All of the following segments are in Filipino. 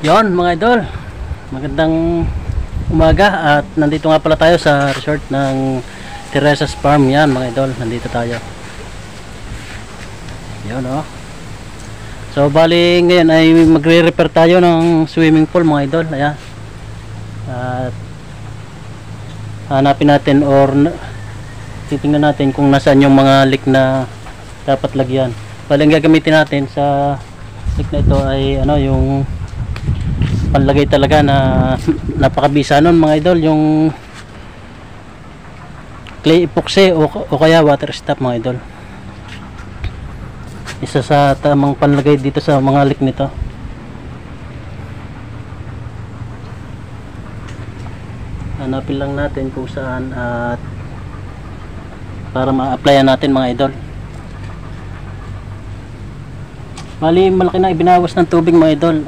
Yon mga idol, magandang umaga at nandito nga pala tayo sa resort ng Teresa's Farm. Yan mga idol, nandito tayo. Yon oh. So bali ngayon ay magre-repair tayo ng swimming pool mga idol. Ayan. At hanapin natin or titingnan natin kung nasaan yung mga leak na dapat lagyan. Bali ang gagamitin natin sa leak na ito ay ano, yung panlagay talaga na napakabisa nun mga idol, yung clay epoxy o kaya water stop mga idol. Isa sa tamang panlagay dito sa mga leak nito. Hanapin lang natin kung saan at para ma-applyan natin mga idol. Bali malaki na ibinawas ng tubig mga idol.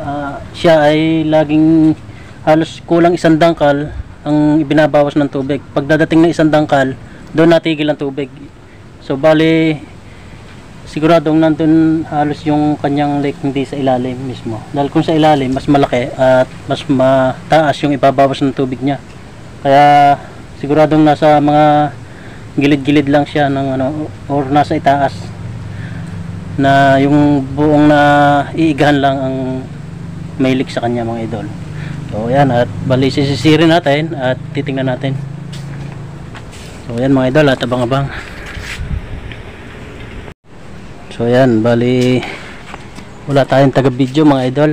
Siya ay laging halos kulang isang dangkal ang ibinabawas ng tubig. Pagdadating na isang dangkal, doon natigil ang tubig. So bali siguradong nandun halos yung kanyang leak, hindi sa ilalim mismo. Dahil kung sa ilalim mas malaki at mas mataas yung ibabawas ng tubig niya. Kaya siguradong nasa mga gilid-gilid lang siya ng ano, or nasa itaas, na yung buong na iigahan lang ang may leak sa kanya mga idol. So yan, at bali sisisirin natin at titingnan natin. So yan mga idol, at abang-abang. So yan, bali wala tayong taga video mga idol,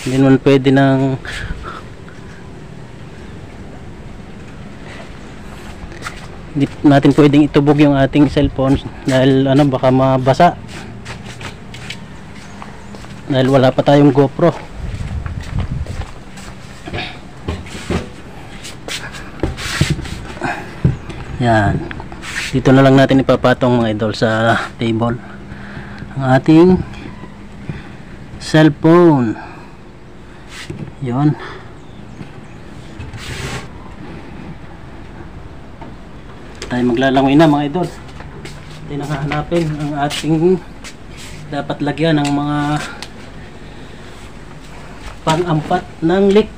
hindi naman pwede ng hindi natin pwedeng itubog yung ating cellphone dahil ano, baka mabasa, dahil wala pa tayong GoPro. Yan, dito na lang natin ipapatong mga idol sa table ang ating cellphone. Yon, tayo maglalangoy na mga idol. Tayo nakahanapin ang ating dapat lagyan ng mga pang-ampat ng leak.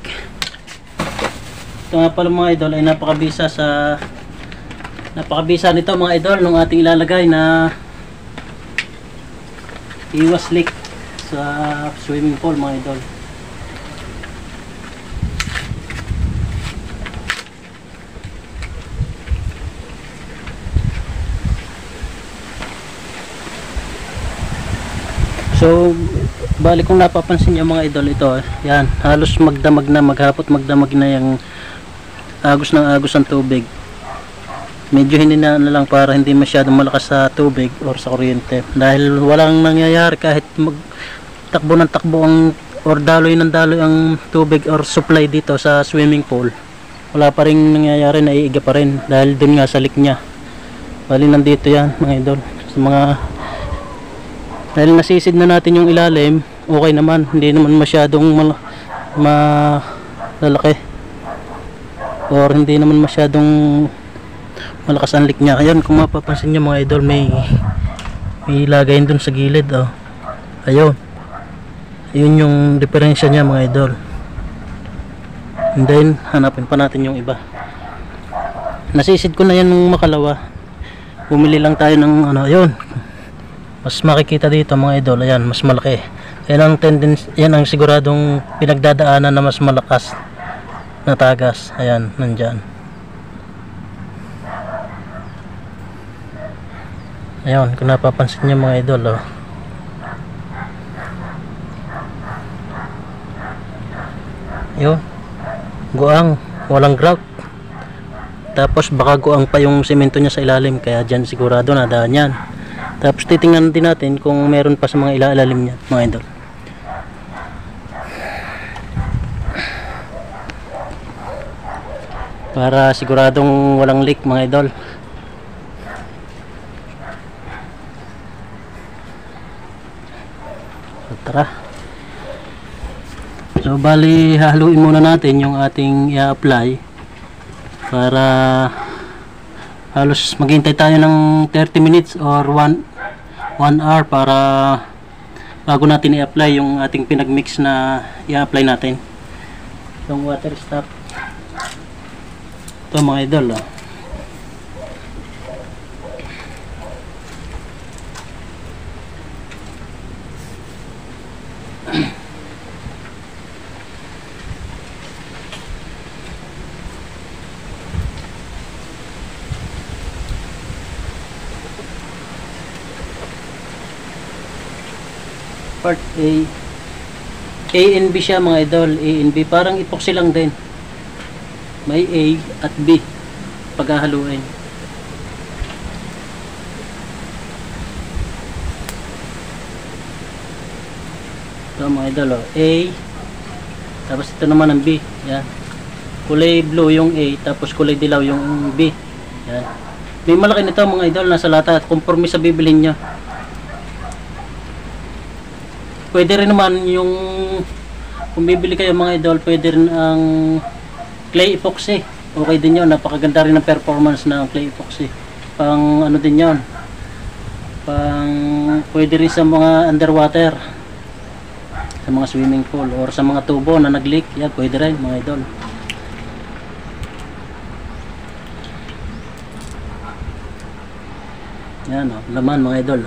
Ito nga pala mga idol ay napakabisa nito mga idol nung ating ilalagay na iwas leak sa swimming pool mga idol. So bali kung napapansin niyo mga idol, ito yan, halos magdamag na, maghapot magdamag na yung agos ng agos ng tubig. Medyo hindi na lang para hindi masyadong malakas sa tubig or sa kuryente, dahil walang nangyayari kahit magtakbo ng takbo ang or daloy ng daloy ang tubig or supply dito sa swimming pool. Wala pa rin nangyayari, naiiga pa rin dahil dun nga sa leak nya. Bali nandito yan mga idol, sa mga, dahil nasisid na natin yung ilalim, okay naman, hindi naman masyadong malalaki or hindi naman masyadong malakas ang leak nya. Ayun, kung mapapansin nyo mga idol, may lagayin dun sa gilid oh. Ayun yung diferensya nya mga idol. And then hanapin pa natin yung iba. Nasisid ko na yan nung makalawa, bumili lang tayo ng ano. Ayun, mas makikita dito mga idol, ayan, mas malaki. Yan ang tendency, yan ang siguradong pinagdadaanan na mas malakas na tagas. Ayan, nandyan. Ayan, kung napapansin nyo mga idol oh. Yun, guang, walang grout. Tapos baka guang pa yung semento nya sa ilalim, kaya dyan sigurado nadaan yan. Tapos titingnan din natin kung meron pa sa mga ilalim niya mga idol. Para siguradong walang leak mga idol. So, tara. So bali haluin muna natin yung ating i-apply para halos maghintay tayo ng 30 minutes or 1 hour para bago natin i-apply yung ating pinagmix na i-apply natin yung water stop. Ito mga idol, oh. Part A and B siya mga idol. A and B parang epoxy lang din, may A at B paghahaluin. Ito mga idol, oh. A, tapos ito naman ang B. Yan, kulay blue yung A, tapos kulay dilaw yung B. Yan, may malaki nito mga idol, nasa lata at conforme sa bibilhin nyo. Pwede rin naman yung kung bibili kayo mga idol, pwede rin ang clay epoxy. Okay din yun, napakaganda rin ng performance ng clay epoxy. Pang ano din yun, pang pwede rin sa mga underwater, sa mga swimming pool or sa mga tubo na nag-leak. Yan, pwede rin mga idol. Yan, oh, laman mga idol.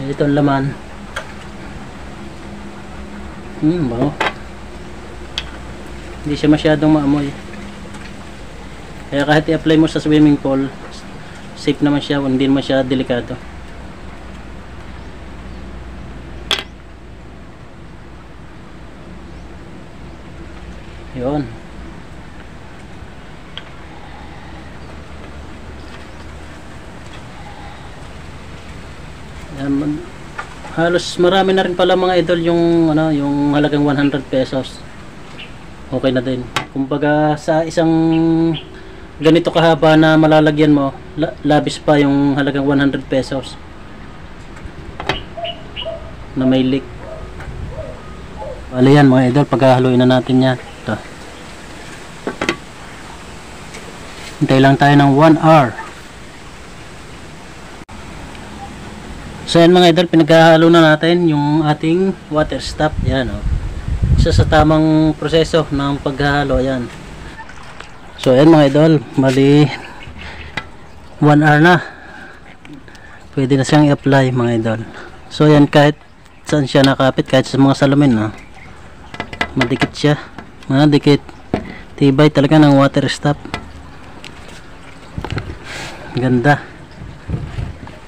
Ito ang laman. Bango. Hindi siya masyadong maamoy. Kaya kahit i-apply mo sa swimming pool, safe naman siya, hindi naman siya delikado. Yun. Yan, halos marami na rin pala mga idol yung ano, yung halagang 100 pesos. Okay na din. Kumbaga sa isang ganito kahaba na malalagyan mo, labis pa yung halagang 100 pesos na may leak. Wala yan mga idol, paghahaluin na natin yan. Ito. Hintay lang tayo ng 1 hour. So yan mga idol, pinaghahalo na natin yung ating water stop. Yan, oh. Isa sa tamang proseso ng paghahalo. Yan. So yan mga idol, bali 1 hour na. Pwede na siyang i-apply mga idol. So yan, kahit saan siya nakapit, kahit sa mga salamin, no? Madikit siya. Madikit. Tibay talaga ng water stop. Ganda.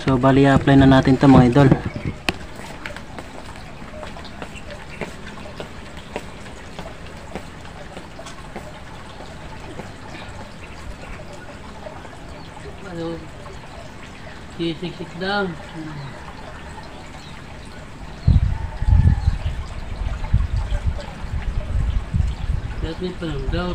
So bali apply na natin to mga idol. Ano? Siksik daw. Let me put them down.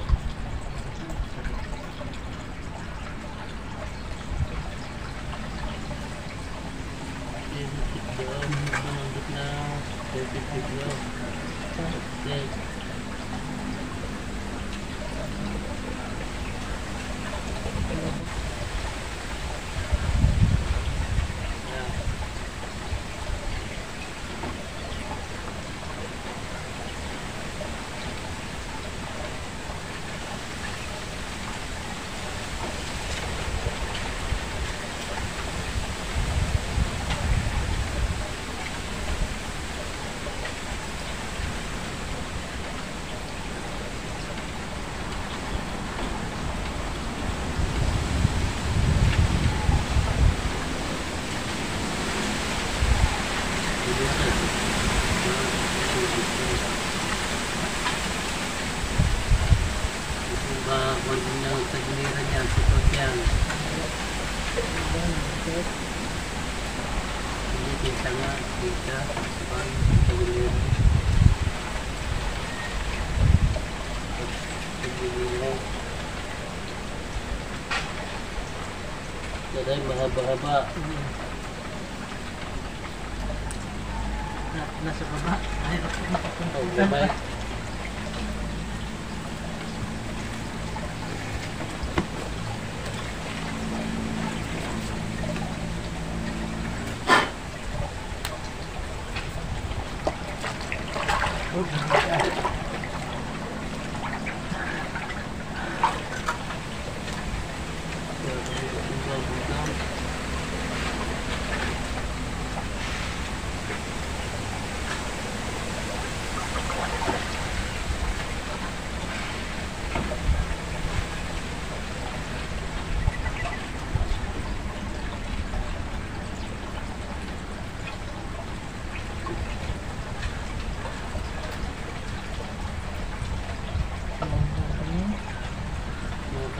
Daday mahaba-haba. Nasa baba. Ay, baba.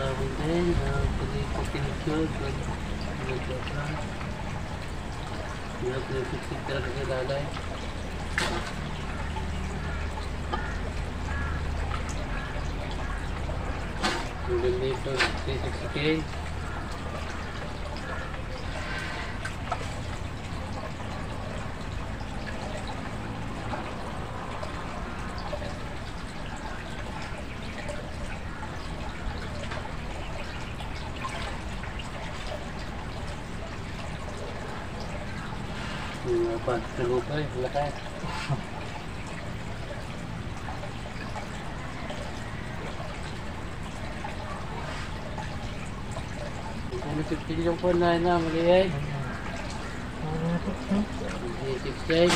Tawag din, pag-ipag-pinicture, pag-ipag-pinicture, pag-ipag-pinicture talaga sa lalay. Hanggang dito, 360K. Apa, terlupa ya, belakang. Kung sipsip yung phone na maliit. Sipsip.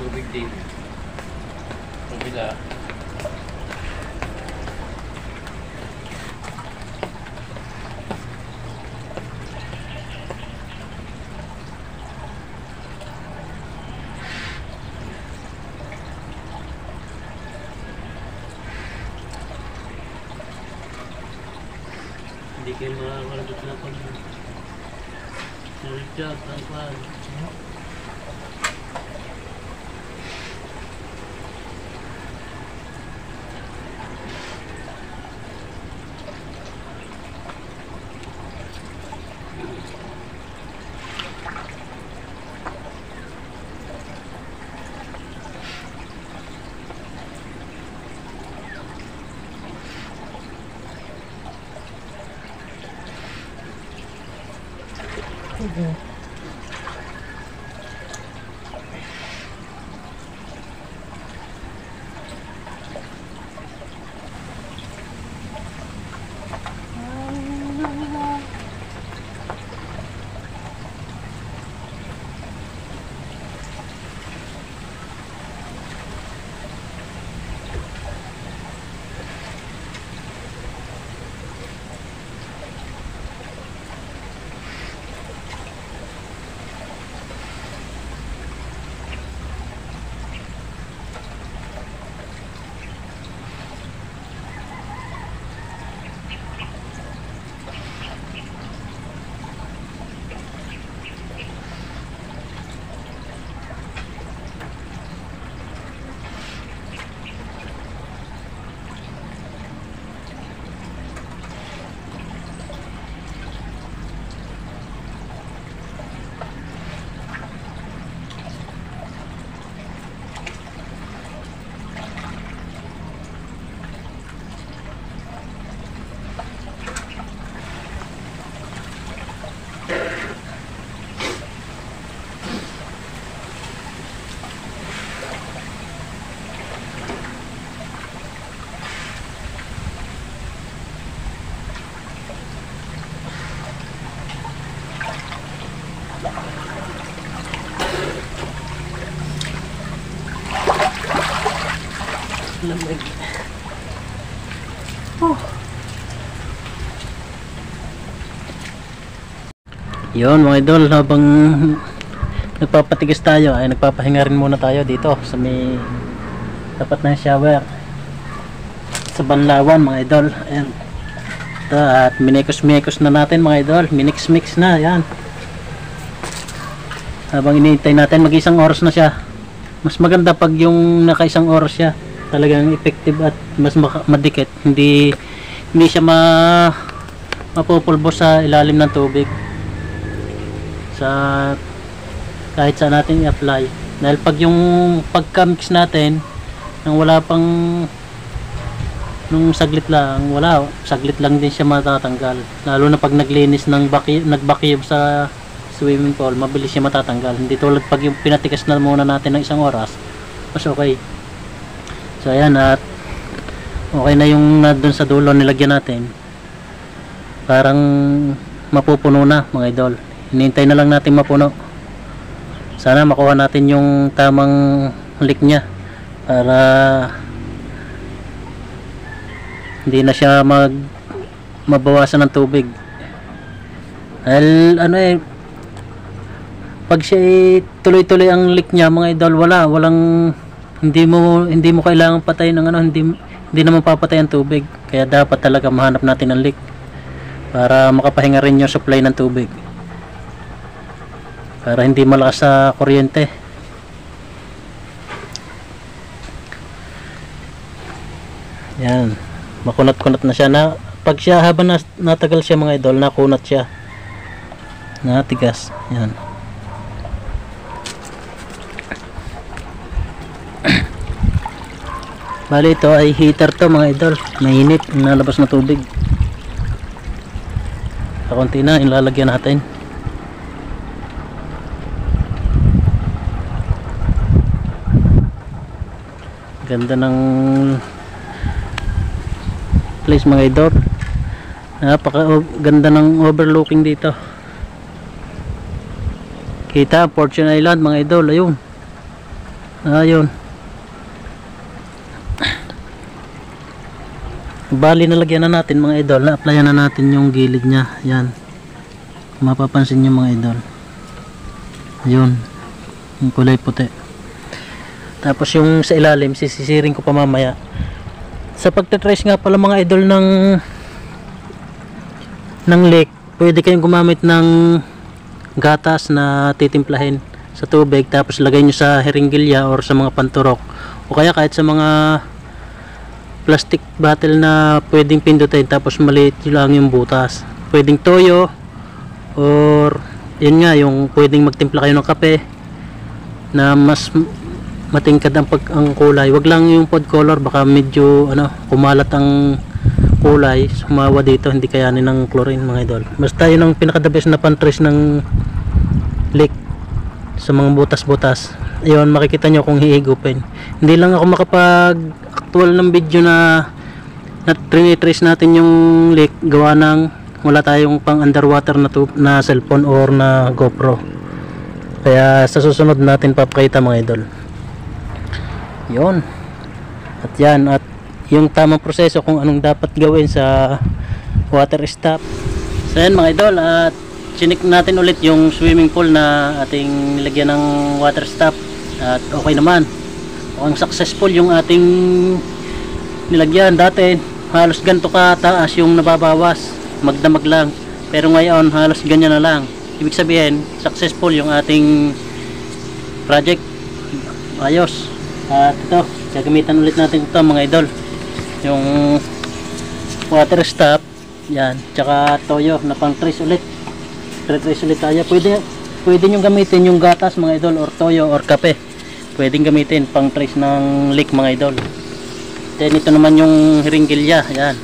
Tubig din. Kabila. Hindi kayo makakalagot na pag na-recharge ang pan. Lamig. Yun mga idol, habang nagpapatigas tayo ay nagpapahinga rin muna tayo dito sa may tapat ng shower sa Banlawan mga idol. Ayan. Ito, at minekos-mekos na natin mga idol, minix-mix na yan. Habang iniintay natin, mag-isang oras na siya. Mas maganda pag yung naka-isang oras siya, talagang effective at mas madikit, hindi siya mapupulbo sa ilalim ng tubig sa kahit saan natin i-apply. Dahil pag yung pagka-mix natin nang wala pang nung saglit lang din siya matatanggal, lalo na pag naglinis ng nagbakyub sa swimming pool, mabilis siya matatanggal, hindi tulad pag yung pinatikas na muna natin ng isang oras, mas okay. So ayan, at okay na yung doon sa dulo nilagyan natin, parang mapupuno na mga idol. Hinihintay na lang natin mapuno, sana makuha natin yung tamang leak nya para hindi na siya mabawasan ng tubig. Dahil pag siya tuloy-tuloy ang leak nya mga idol, walang hindi mo kailangan patayin ng hindi naman papatay ang tubig. Kaya dapat talaga mahanap natin ng leak para makapahinga rin yung supply ng tubig, para hindi malakas sa kuryente. Yan, makunat-kunat na siya. Pag siya habang natagal siya mga idol, nakunat siya, natigas. Yan. Bali ito ay heater to mga idol, mainit, nalabas na tubig. Kakunti na, ilalagyan natin. Ganda ng place mga idol, ganda ng overlooking dito. Kita Fortune Island mga idol, ayun. Bali nalagyan na natin mga idol, na-applyan na natin yung gilid nya. Yan, mapapansin nyo mga idol, ayun, yung kulay puti. Tapos yung sa ilalim, sisisiring ko pa mamaya. Sa pagtatrace nga pala mga idol ng leak, pwede kayong gumamit ng gatas na titimplahin sa tubig, tapos lagay nyo sa heringgilya or sa mga panturok, o kaya kahit sa mga plastic bottle na pwedeng pindutin, tapos maliit lang yung butas. Pwedeng toyo, or yun nga, yung pwedeng magtimpla kayo ng kape na mas matingkad ang kulay. Wag lang yung food color, baka medyo kumalat ang kulay, sumawa dito, hindi kayanin ng chlorine mga idol. Basta yun ang pinaka the best na pantrace ng leak sa mga butas-butas. Ayun, makikita nyo kung hihigupin. Hindi lang ako makapag-actual ng video na trinitrace natin yung leak gawa ng wala tayong pang underwater na cellphone or na GoPro. Kaya sa susunod natin papakita mga idol. Yun. At yan, at yung tamang proseso kung anong dapat gawin sa water stop. So yan mga idol, at chinik natin ulit yung swimming pool na ating nilagyan ng water stop. At okay naman. Mukhang successful yung ating nilagyan. Dati halos ganito kataas yung nababawas, magdamag lang, pero ngayon halos ganyan na lang. Ibig sabihin successful yung ating project. Ayos. At ito, gagamitan ulit natin ito mga idol, yung water stop. Yan, tsaka toyo na pang trace ulit. Trace ulit tayo. Pwede nyo gamitin yung gatas mga idol, or toyo, or kape. Pwedeng gamitin pang trace ng leak mga idol. Then ito naman yung hiringgilya. Yan,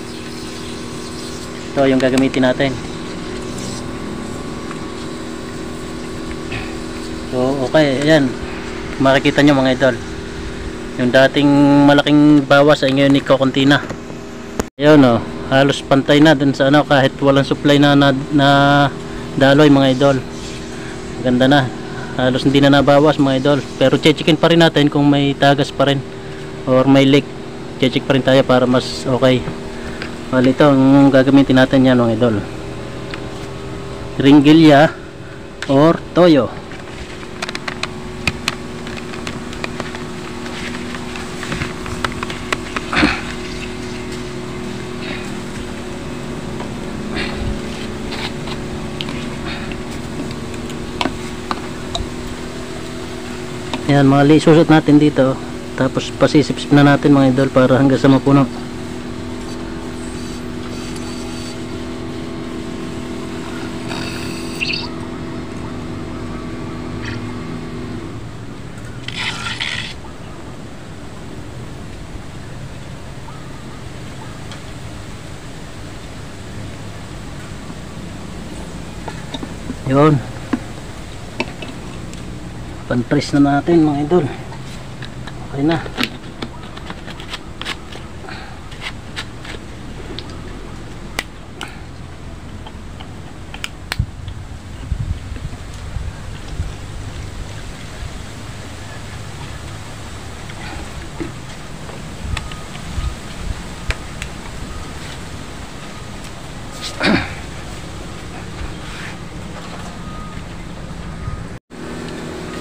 ito yung gagamitin natin. So okay, ayan, makikita nyo mga idol, yung dating malaking bawas ay ngayon ikokonti na. Ayun o, halos pantay na dun sa ano, kahit walang supply na daloy mga idol. Ganda na, halos hindi na nabawas mga idol. Pero checkin pa rin natin kung may tagas pa rin or may leak. Check pa rin tayo para mas okay. Well, ito ang gagamitin natin yan mga idol, ringgilya or toyo. Yan mga isusot natin dito, tapos pasisipsip na natin mga idol para hanggang sa mapuno. Yun, pan-trace na natin mga idol. Okay na.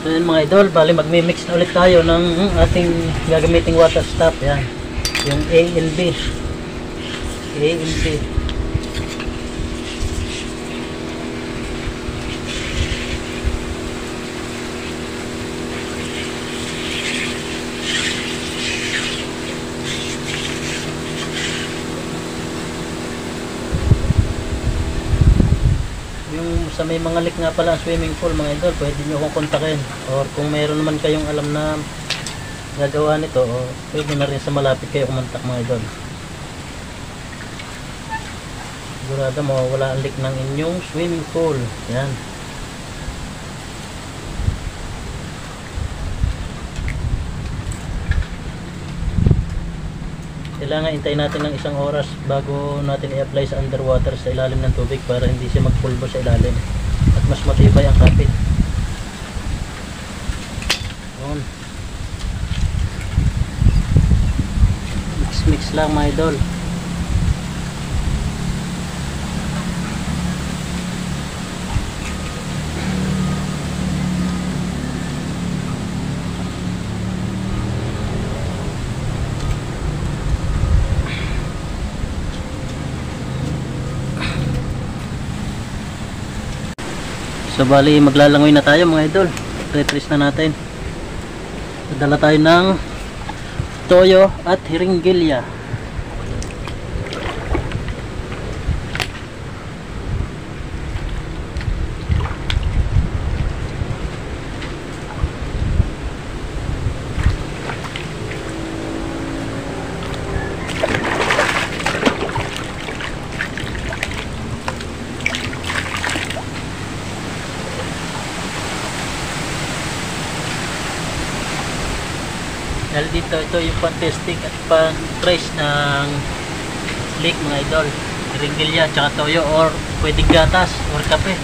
So yun mga idol, bali magmi-mix na ulit tayo ng ating gagamiting water stop. Yan, yung A and B. A and B. Sa may mga leak nga pala ang swimming pool mga idol, pwede nyo akong kontakin, or kung mayroon naman kayong alam na gagawa nito, o pwede na rin sa malapit kayo kumontak mga idol. Sigurado mawawala ang leak ng inyong swimming pool. Yan. Kailangan hintayin natin ng 1 oras bago natin i-apply sa underwater sa ilalim ng tubig para hindi siya magpulbo sa ilalim at mas matibay ang kapit. Yun. Mix lang mga idol. So bali maglalangoy na tayo mga idol. Retrace na natin. Dala tayo ng toyo at hiringgilya. Dahil dito, ito yung pan-testing at pan-trace ng leak mga idol. Ringilya, tsaka toyo, or pwedeng gatas or kape.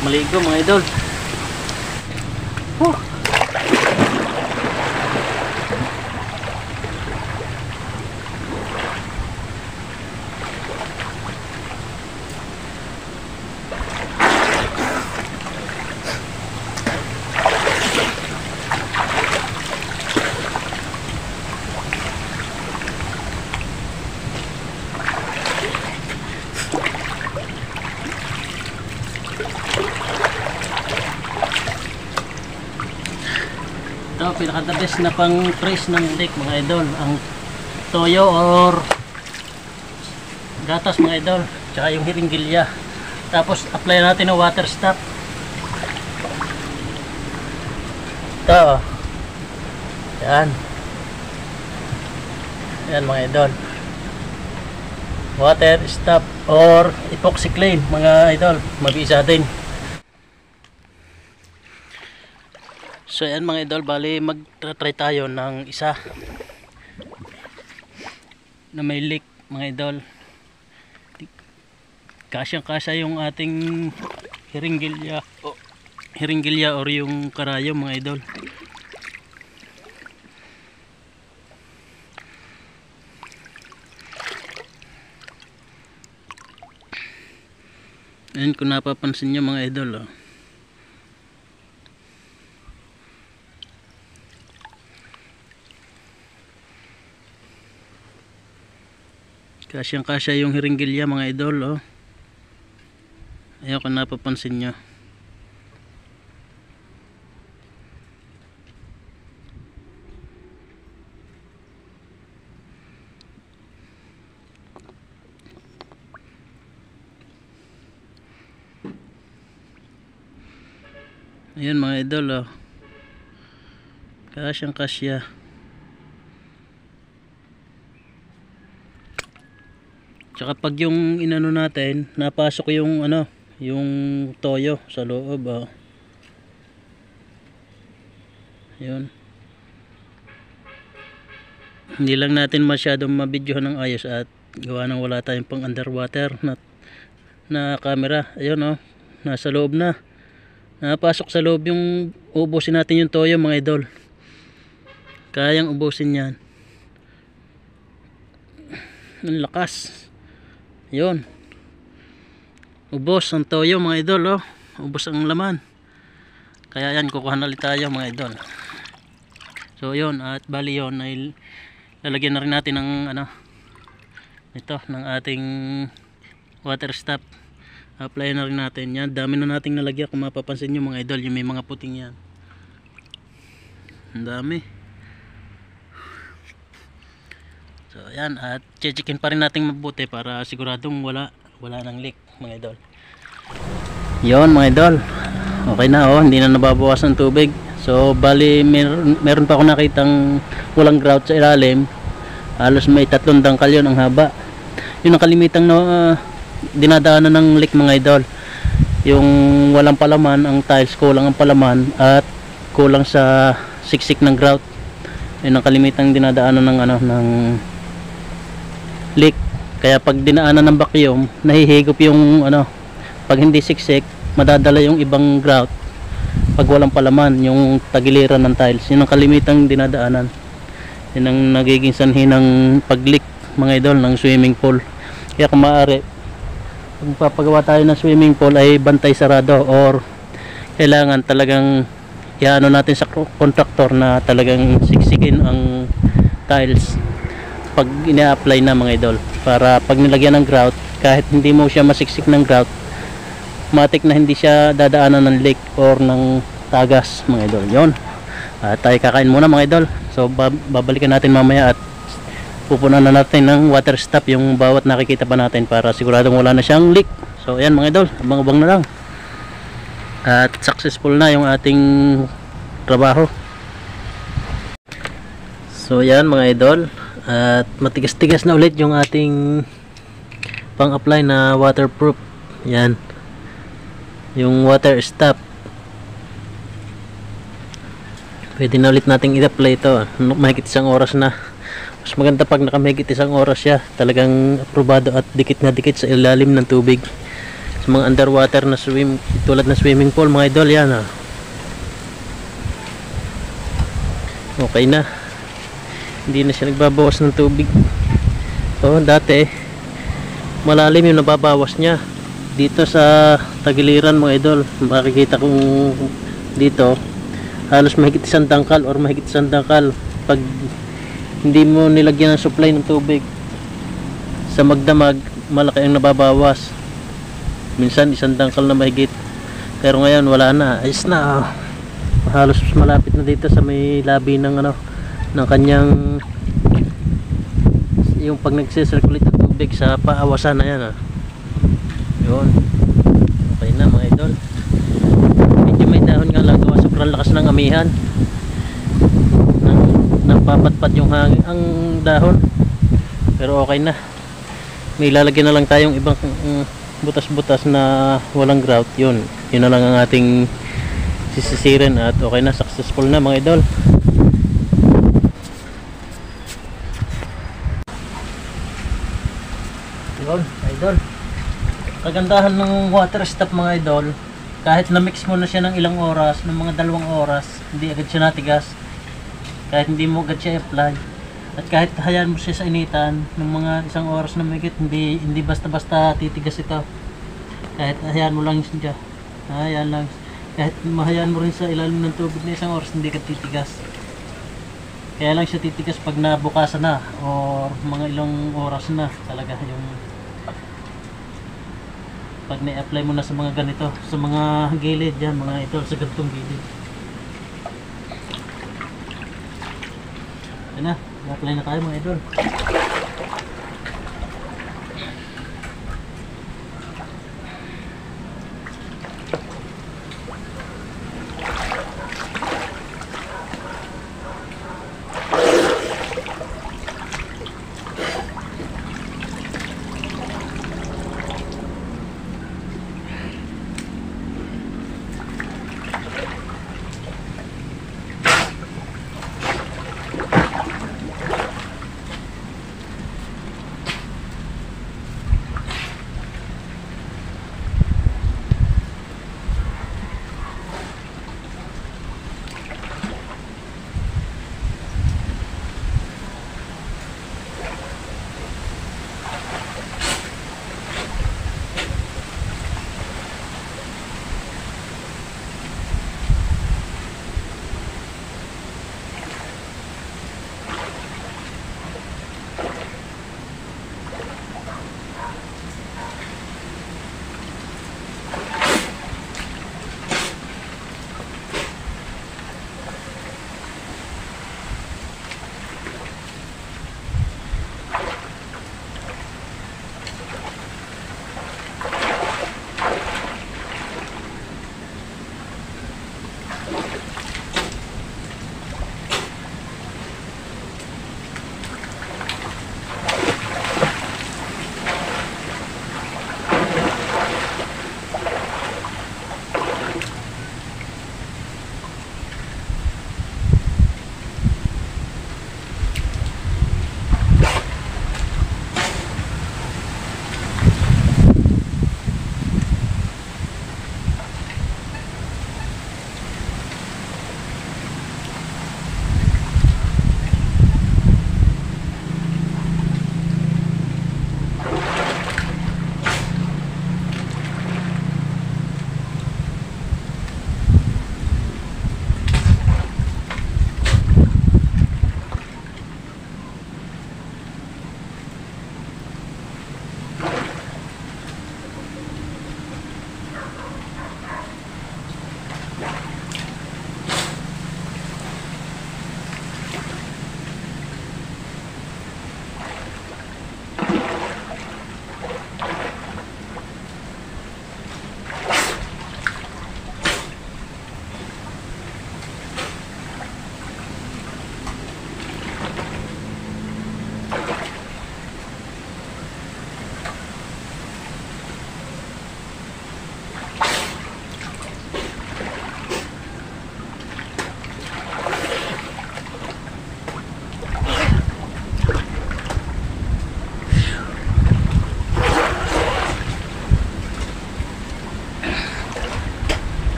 Maligo mga idol. Ito, pinaka-the best na pang trace ng leak mga idol, ang toyo or gatas mga idol, tsaka yung hiringgilya. Tapos apply natin ng water stop. Ito, yan yan mga idol, water stop or epoxy clean mga idol, mabisa din. So yan mga idol, bali mag-try tayo ng isa na may leak mga idol. Kasyang-kasya yung ating hiringgilya or yung karayom mga idol. Ayun, kung napapansin nyo mga idol, oh. Kasyang kasya yung hiringgilya mga idol, oh. Ayun, kung napapansin nyo. Ayun mga idol, oh. Kasyang kasya. Tsaka pag yung inano natin, napasok yung ano, yung toyo sa loob, oh. Yun. Hindi lang natin masyadong mabidyohan ng ayos at gawa ng wala tayong pang underwater na camera. Ayun, oh. Nasa loob na. Napasok sa loob yung ubusin natin yung toyo mga idol. Kayang ubusin yan. Ang lakas. Yun. Ubos ang toyo mga idol, oh. Ubos ang laman. Kaya yan, kukuha na ulit tayo mga idol. So yun, at bali yun ay lalagyan na rin natin ng ano, ito, ng ating water stop. Apply na rin natin yan. Dami na nating nalagyan, kung mapapansin nyo mga idol, yung may mga puting yan. Ang dami. So yan, at checkin pa rin natin mabuti para siguradong wala nang leak mga idol. Yon mga idol, okay na, oh, hindi na nababawas ng tubig. So bali meron pa ako nakitang walang grout sa ilalim. Halos may 3 dangkal yun ang haba. Yun ang kalimitang dinadaanan ng leak mga idol. Yung walang palaman ang tiles, kulang ang palaman at kulang sa siksik ng grout. Yun ang kalimitang dinadaanan ng ano, ng leak. Kaya pag dinaanan ng vacuum, nahihigop yung ano, pag hindi siksik, madadala yung ibang grout. Pag walang palaman, yung tagiliran ng tiles, yun ang kalimitang dinadaanan. Yun ang nagiging sanhi ng pag-leak mga idol ng swimming pool. Kaya kung maaari, kung papagawa tayo ng swimming pool ay bantay sarado, or kailangan talagang iano natin sa contractor na talagang siksikin ang tiles pag ina-apply na mga idol, para pag nilagyan ng grout, kahit hindi mo siya masiksik ng grout, matik na hindi siya dadaanan ng leak or ng tagas mga idol. Yon. Tayo kakain muna mga idol. So babalikan natin mamaya at pupunan na natin ng water stop yung bawat nakikita pa natin para siguradong wala na siyang leak. So ayan mga idol, abang-abang na lang. At successful na yung ating trabaho. So ayan mga idol, at matigas-tigas na ulit yung ating pang-apply na waterproof. Yan. Yung water stop. Pwede na ulit nating i-apply ito. Mahigit 1 oras na. Mas maganda pag nakamahigit 1 oras siya. Talagang aprobado at dikit na dikit sa ilalim ng tubig. Sa mga underwater na tulad na swimming pool mga idol, yan ah. Okay na. Hindi na siya nagbabawas ng tubig. So dati malalim yung nababawas niya. Dito sa tagiliran mga idol, makikita kong dito halos mahigit 1 dangkal or mahigit 1 dangkal pag hindi mo nilagyan ng supply ng tubig. Sa magdamag malaki ang nababawas, minsan 1 dangkal na mahigit, pero ngayon wala na, ayos na. Halos malapit na dito sa may labi ng ano, ng kanyang, yung pag nagsisirculate ng tubig sa paawasan na yan ah. Yun, okay na mga idol. Medyo may dahon nga lang, gawa sobrang lakas ng amihan, nagpapatpat yung hangin ang dahon, pero okay na. May lalagyan na lang tayong ibang butas-butas na walang grout. Yun na lang ang ating sisisirin at okay na, successful na mga idol. Yun idol, kagandahan ng water stop mga idol, kahit na-mix mo na siya ng ilang oras, ng mga 2 oras, hindi agad siya natigas. Kahit hindi mo agad siya apply, at kahit hayaan mo siya sa initan ng mga 1 oras na mahigit, hindi basta-basta titigas ito. Kahit hayaan mo lang siya. Hayaan lang. Kahit mahayaan mo rin sa ilalim ng tubig na isang oras, hindi ka titigas. Kaya lang siya titigas pag nabukasan na or mga ilang oras na talaga yung pag na-apply mo na sa mga ganito, sa mga gilid yan, mga idol, sa ganitong gilid. Yan na, apply na tayo mga idol.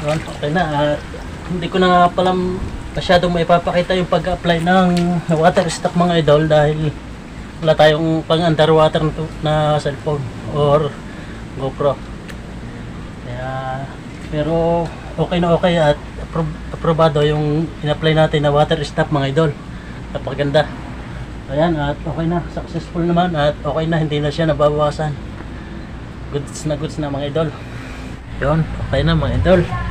Yun, okay na. Hindi ko na nga pala masyadong maipapakita yung pag-apply ng water stock mga idol dahil wala tayong pang underwater na cellphone or GoPro. Kaya, pero okay na okay at aprobado yung in-apply natin na water stock mga idol. Napakaganda. Ayan, at okay na, successful naman at okay na, hindi na siya nababawasan. Goods na mga idol. Yun, okay na mga idol.